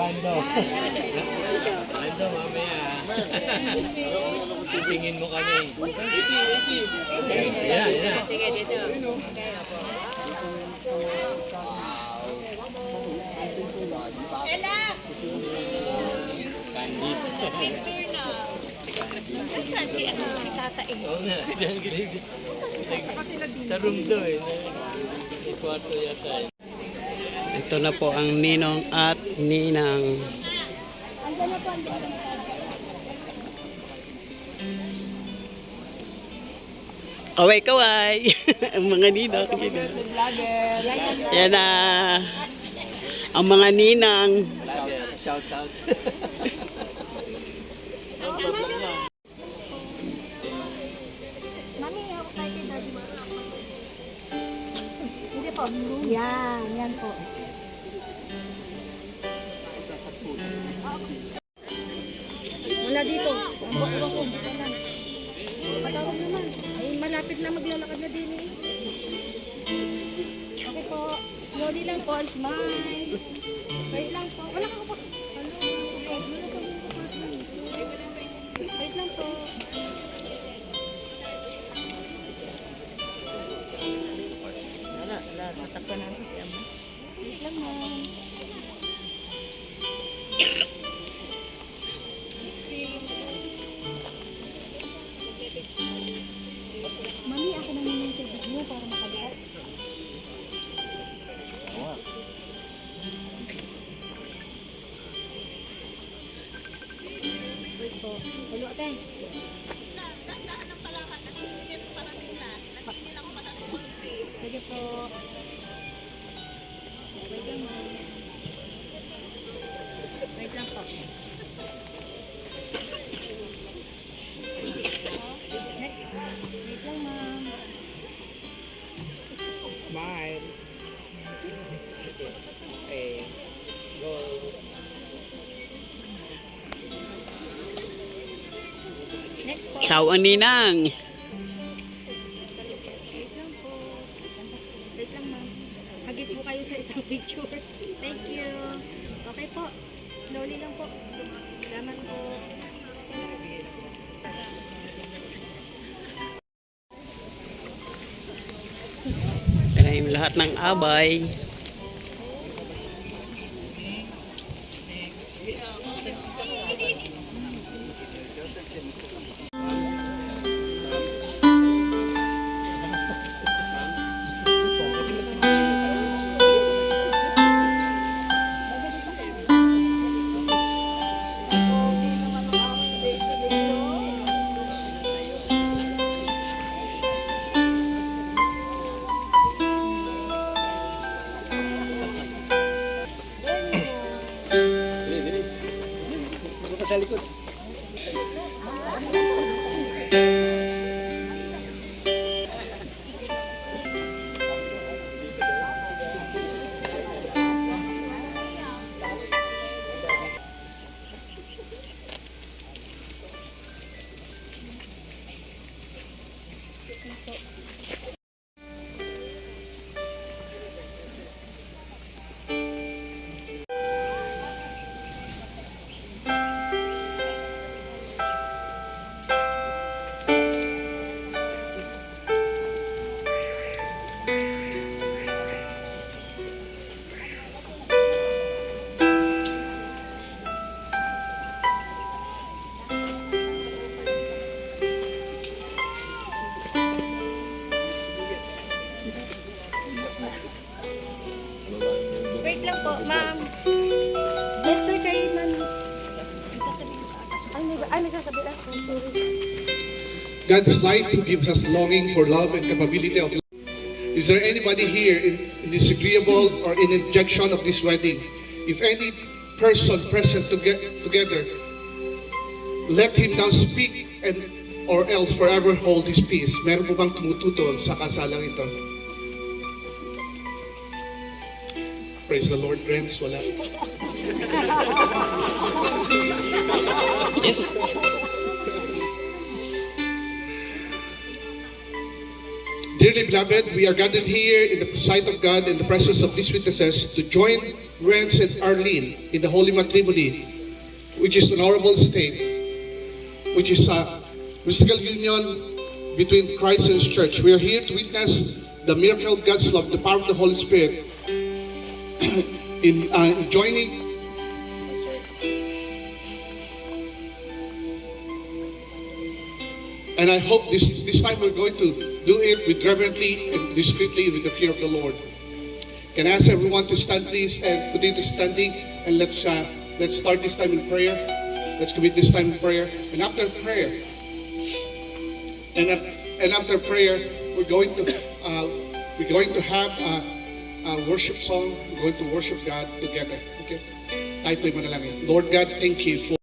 Bando. Bando, mamaya. Tingin mo kami. Easy. Yeah. Sige, dito. Ella! Candy. Picture na. Nasaan si Tata eh? Oo nga, diyan gilid. Sa room to eh. May kwarto yata eh. Ito na po ang ninong at ninang. Kaway-kaway. Ang mga ninang. Yan na. Ang mga ninang. Shout out. Mami, ako tayo kay Daddy. Hindi po. Yan po. Wala dito. Ang bako-bako. Patawag naman. Ay, malapit na maglalakad na din eh. Okay po. Slowly lang po. Smile. Wait lang po. Wala ka po. Wait lang po. Wala. Matakpan natin. Wait lang ma'am. Mami, ako na muna yung tubig mo para makagat. Wait po. Hello, ate. Sige po. Wait lang ma'am. Wait lang po. Next. Wait lang ma'am. Smile. Okay. Go. Next po. Ciao ang ninang. Wait lang po. Wait lang ma'am. Hagit po kayo sa isang picture. Thank you. Okay po. Slowly lang po. Salamat po. Yan na yung lahat ng abay. Sa likod. Wait lang po, ma'am. Yes, sir, kayo ma'am. May sasabihin ako. God is light who gives us longing for love and capability of love. Is there anybody here in disagreeable or in objection of this wedding? If any person present together, let him now speak and or else forever hold his peace. Meron po bang tumututol sa kasalang ito? Praise the Lord, friends. Wala. Yes. Dearly beloved, we are gathered here in the sight of God in the presence of these witnesses to join Renz and Arlene in the Holy Matrimony, which is an honorable state, which is a mystical union between Christ and His church. We are here to witness the miracle of God's love, the power of the Holy Spirit in joining. And I hope this time we're going to do it with reverently and discreetly with the fear of the Lord. Can I ask everyone to stand, please, and continue to standing, and let's start this time in prayer. Let's commit this time in prayer. And after prayer, we're going to have a worship song. We're going to worship God together. Okay? Tayo po'y manalangin. Lord God, thank you for